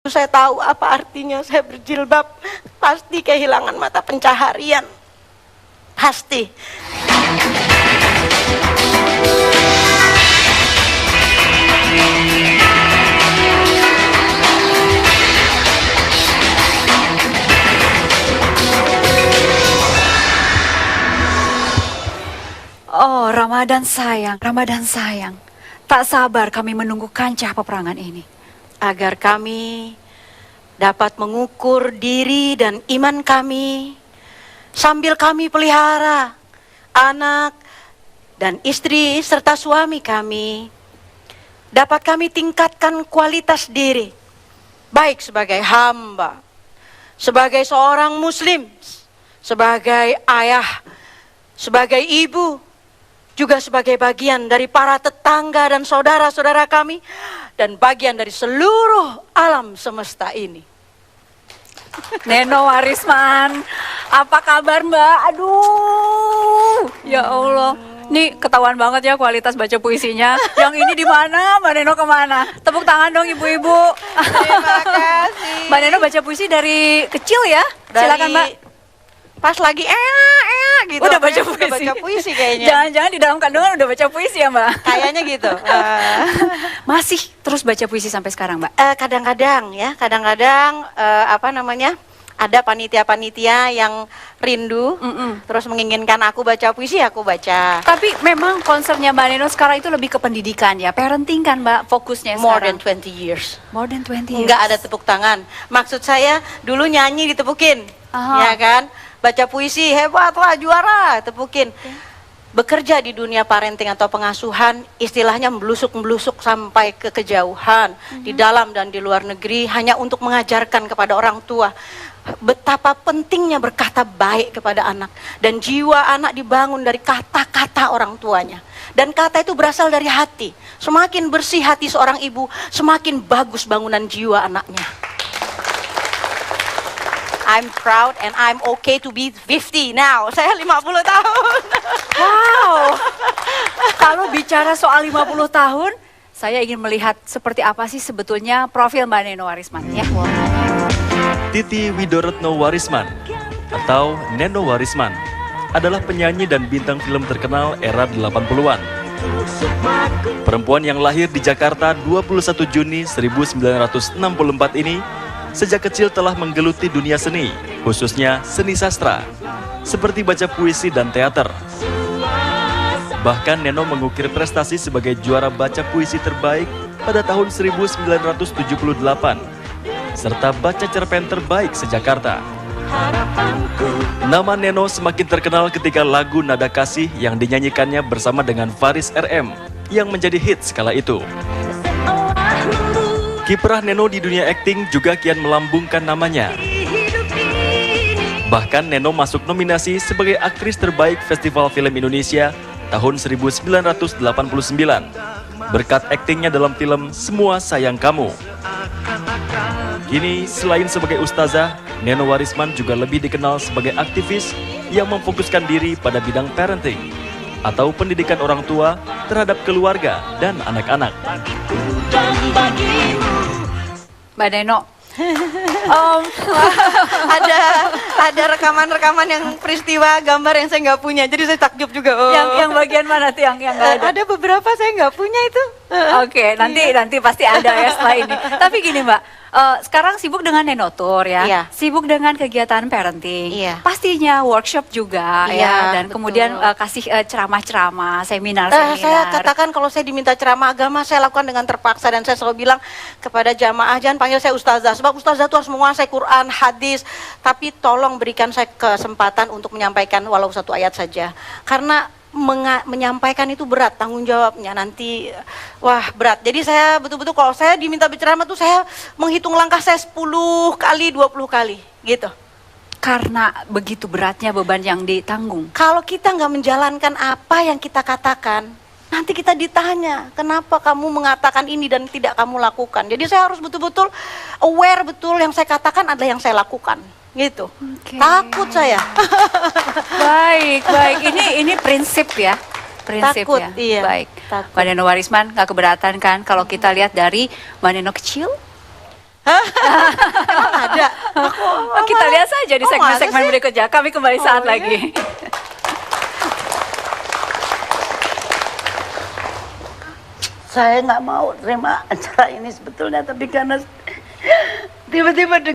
Saya tahu apa artinya saya berjilbab. Pasti kehilangan mata pencaharian. Pasti. Oh, Ramadan sayang, Ramadan sayang. Tak sabar kami menunggu kancah peperangan ini. Agar kami dapat mengukur diri dan iman kami, sambil kami pelihara anak dan istri serta suami kami. Dapat kami tingkatkan kualitas diri, baik sebagai hamba, sebagai seorang muslim, sebagai ayah, sebagai ibu, juga sebagai bagian dari para tetangga dan saudara-saudara kami, dan bagian dari seluruh alam semesta ini. Neno Warisman, apa kabar Mbak? Aduh, ya Allah. Nih ketahuan banget ya kualitas baca puisinya. Yang ini di mana? Mbak Neno kemana? Tepuk tangan dong ibu-ibu. Terima kasih. Mbak Neno baca puisi dari kecil ya? Silakan Mbak. Pas lagi gitu. Udah baca puisi. Udah baca puisi kayaknya. Jangan-jangan di dalam kandungan udah baca puisi ya Mbak? Kayaknya gitu. Masih terus baca puisi sampai sekarang Mbak? Kadang-kadang ya, ada panitia-panitia yang rindu, terus menginginkan aku baca puisi, aku baca. Tapi memang konsernya Mbak Neno sekarang itu lebih ke pendidikan ya, parenting kan Mbak fokusnya More sekarang? than 20 years. More than 20 years. Enggak ada tepuk tangan. Maksud saya dulu nyanyi ditepukin, ya kan? Baca puisi hebatlah, juara, tepukin. Bekerja di dunia parenting atau pengasuhan, istilahnya melusuk-melusuk sampai ke kejauhan, di dalam dan di luar negeri, hanya untuk mengajarkan kepada orang tua betapa pentingnya berkata baik kepada anak. Dan jiwa anak dibangun dari kata-kata orang tuanya. Dan kata itu berasal dari hati. Semakin bersih hati seorang ibu, semakin bagus bangunan jiwa anaknya. I'm proud and I'm okay to be 50 now. Saya 50 tahun. Wow. Kalau bicara soal 50 tahun, saya ingin melihat seperti apa sih sebetulnya profil Mbak Neno Warisman ya. Titi Widoretno Warisman atau Neno Warisman adalah penyanyi dan bintang film terkenal era 80-an. Perempuan yang lahir di Jakarta 21 Juni 1964 ini sejak kecil telah menggeluti dunia seni, khususnya seni sastra, seperti baca puisi dan teater. Bahkan Neno mengukir prestasi sebagai juara baca puisi terbaik pada tahun 1978, serta baca cerpen terbaik se-Jakarta. Nama Neno semakin terkenal ketika lagu Nada Kasih yang dinyanyikannya bersama dengan Faris RM yang menjadi hits kala itu. Kiprah Neno di dunia akting juga kian melambungkan namanya. Bahkan Neno masuk nominasi sebagai aktris terbaik Festival Film Indonesia tahun 1989 berkat aktingnya dalam film Semua Sayang Kamu. Kini selain sebagai ustazah, Neno Warisman juga lebih dikenal sebagai aktivis yang memfokuskan diri pada bidang parenting atau pendidikan orang tua terhadap keluarga dan anak-anak. Mbak Neno, ada rekaman-rekaman yang peristiwa gambar yang saya nggak punya, jadi saya takjub juga. yang bagian mana tuh yang nggak ada? Ada beberapa saya nggak punya itu. Oke, nanti pasti ada ya setelah ini. Tapi gini Mbak, sekarang sibuk dengan Neno Tour ya, Iya. sibuk dengan kegiatan parenting, Iya. pastinya workshop juga Iya, ya, dan betul. kemudian kasih ceramah-ceramah, seminar. Saya katakan kalau saya diminta ceramah agama, saya lakukan dengan terpaksa, dan saya selalu bilang kepada jamaah, jangan panggil saya ustazah, sebab ustazah itu harus menguasai Quran, hadis, tapi tolong berikan saya kesempatan untuk menyampaikan walau satu ayat saja, karena menyampaikan itu berat, tanggung jawabnya nanti, wah berat. Jadi saya betul-betul kalau saya diminta berceramah tuh saya menghitung langkah saya 10 kali, 20 kali gitu. Karena begitu beratnya beban yang ditanggung. Kalau kita nggak menjalankan apa yang kita katakan, nanti kita ditanya, kenapa kamu mengatakan ini dan tidak kamu lakukan. Jadi saya harus betul-betul aware betul yang saya katakan adalah yang saya lakukan. Gitu. Okay. Takut saya. Baik. Ini prinsip ya. Prinsip Takut, ya. iya. Baik. Takut. Mbak Neno Warisman nggak keberatan kan kalau kita lihat dari Mbak Neno kecil? Emang ada? Kita lihat saja di Oh, segmen-segmen masa sih? berikutnya. Kami kembali saat iya. lagi. Saya nggak mau terima acara ini sebetulnya, tapi karena tiba-tiba